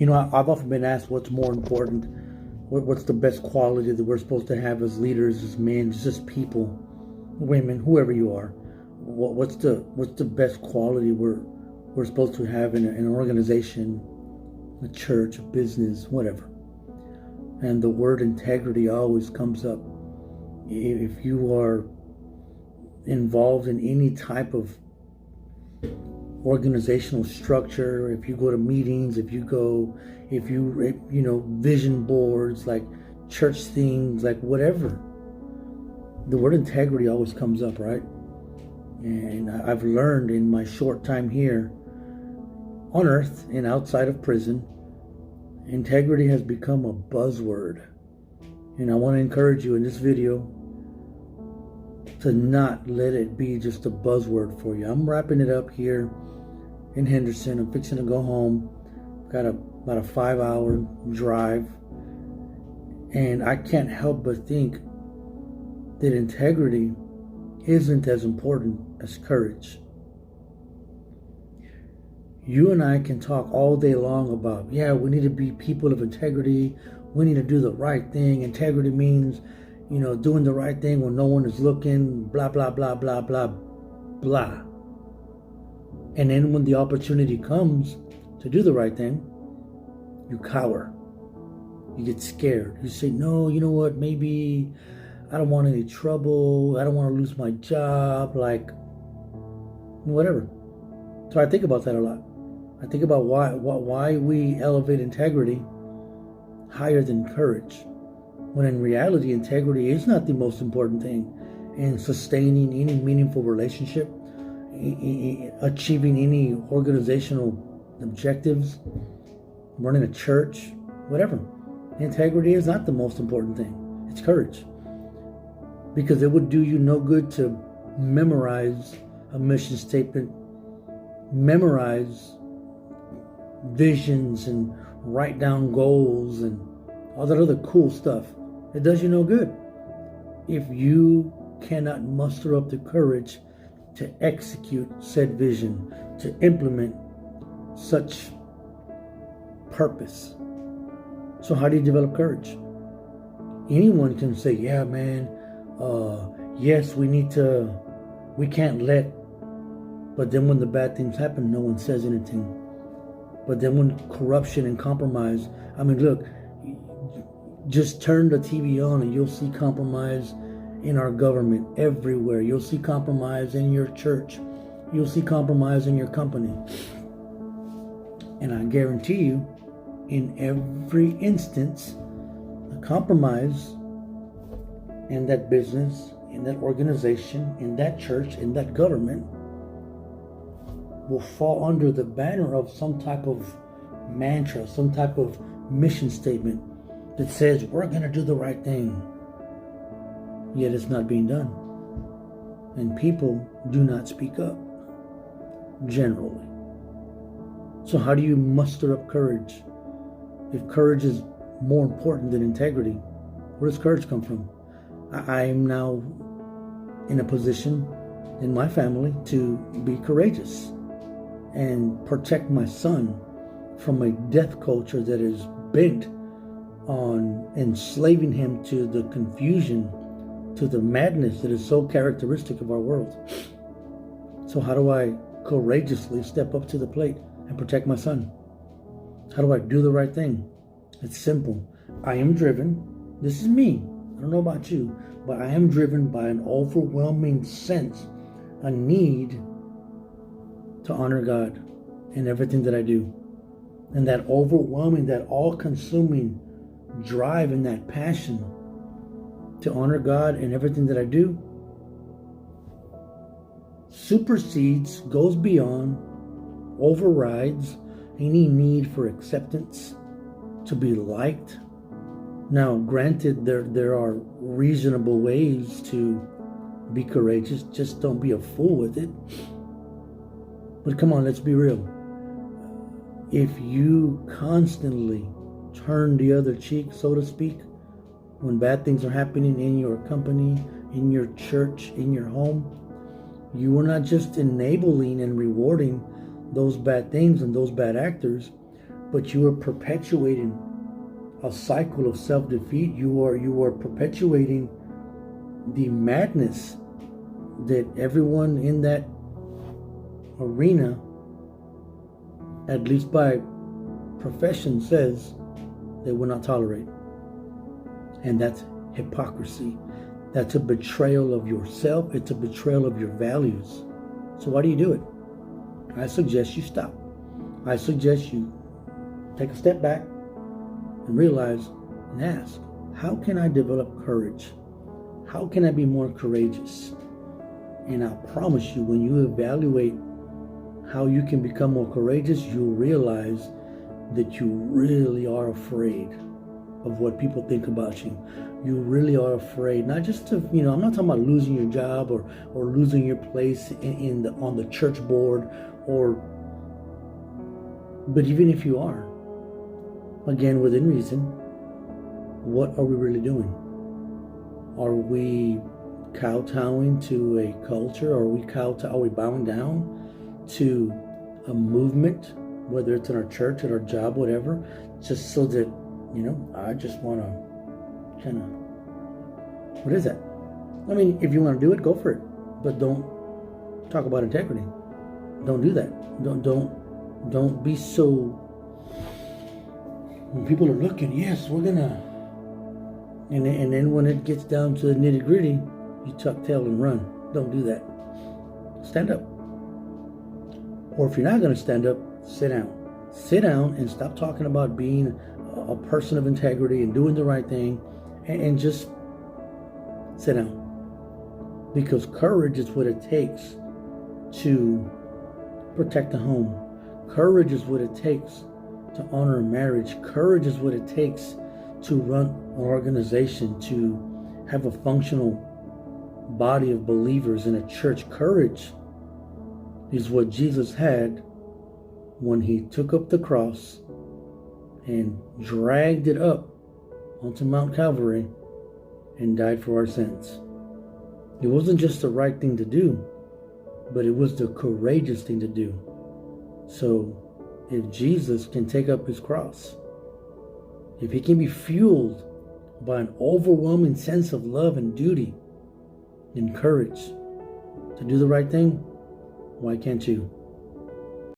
I've often been asked what's more important, what's the best quality that we're supposed to have as leaders, as men, just people, women, whoever you are. What's the best quality we're supposed to have in an organization, a church, a business, whatever. And the word integrity always comes up. If you are involved in any type of organizational structure, if you go to meetings, if you vision boards, like church things, like whatever, the word integrity always comes up, right? And I've learned in my short time here on earth and outside of prison, integrity has become a buzzword. And I want to encourage you in this video to not let it be just a buzzword for you. I'm wrapping it up here in Henderson. I'm fixing to go home. Got about a 5-hour drive. And I can't help but think that integrity isn't as important as courage. You and I can talk all day long about, we need to be people of integrity. We need to do the right thing. Integrity means, doing the right thing when no one is looking, blah, blah, blah, blah, blah, blah. And then when the opportunity comes to do the right thing, you cower. You get scared. You say, no, you know what, maybe I don't want any trouble. I don't want to lose my job, like whatever. So I think about that a lot. I think about why we elevate integrity higher than courage, when in reality, integrity is not the most important thing in sustaining any meaningful relationship, achieving any organizational objectives, running a church, whatever. Integrity is not the most important thing. It's courage. Because it would do you no good to memorize a mission statement, memorize visions, and write down goals and all that other cool stuff. It does you no good if you cannot muster up the courage to execute said vision, to implement such purpose. So how do you develop courage? Anyone can say, yes, we can't let, but then when the bad things happen, no one says anything. But then when corruption and compromise, look, just turn the TV on and you'll see compromise in our government everywhere. You'll see compromise in your church. You'll see compromise in your company. And I guarantee you, in every instance, the compromise in that business, in that organization, in that church, in that government will fall under the banner of some type of mantra, some type of mission statement that says we're going to do the right thing. Yet it's not being done. And people do not speak up, generally. So how do you muster up courage? If courage is more important than integrity, where does courage come from? I am now in a position in my family to be courageous and protect my son from a death culture that is bent on enslaving him to the confusion, to the madness that is so characteristic of our world. So how do I courageously step up to the plate and protect my son? How do I do the right thing? It's simple. I am driven. This is me. I don't know about you, but I am driven by an overwhelming sense, a need to honor God in everything that I do. And that overwhelming, that all-consuming drive and that passion to honor God in everything that I do supersedes, goes beyond, overrides any need for acceptance, to be liked. Now, granted, there are reasonable ways to be courageous. Just don't be a fool with it. But come on, let's be real. If you constantly turn the other cheek, so to speak, when bad things are happening in your company, in your church, in your home, you are not just enabling and rewarding those bad things and those bad actors, but you are perpetuating a cycle of self-defeat. You are perpetuating the madness that everyone in that arena, at least by profession, says they will not tolerate. And that's hypocrisy. That's a betrayal of yourself. It's a betrayal of your values. So why do you do it? I suggest you stop. I suggest you take a step back and realize and ask, how can I develop courage? How can I be more courageous? And I promise you, when you evaluate how you can become more courageous, you'll realize that you really are afraid of what people think about you. You really are afraid, not just to, I'm not talking about losing your job or losing your place on the church board, but even if you are, again, within reason, what are we really doing? Are we kowtowing to a culture? Are we bowing down to a movement, whether it's in our church, at our job, whatever, just so that, I just want to kind of, what is that? I mean, if you want to do it, go for it, but don't talk about integrity. Don't do that. Don't be so, when people are looking, yes, we're gonna, and then when it gets down to the nitty gritty, you tuck tail and run. Don't do that. Stand up. Or if you're not gonna stand up, sit down. Sit down and stop talking about being a person of integrity and doing the right thing, and just sit down. Because courage is what it takes to protect the home. Courage is what it takes to honor a marriage. Courage is what it takes to run an organization, to have a functional body of believers in a church. Courage is what Jesus had when he took up the cross and dragged it up onto Mount Calvary and died for our sins. It wasn't just the right thing to do, but it was the courageous thing to do. So if Jesus can take up his cross, if he can be fueled by an overwhelming sense of love and duty and courage to do the right thing, why can't you?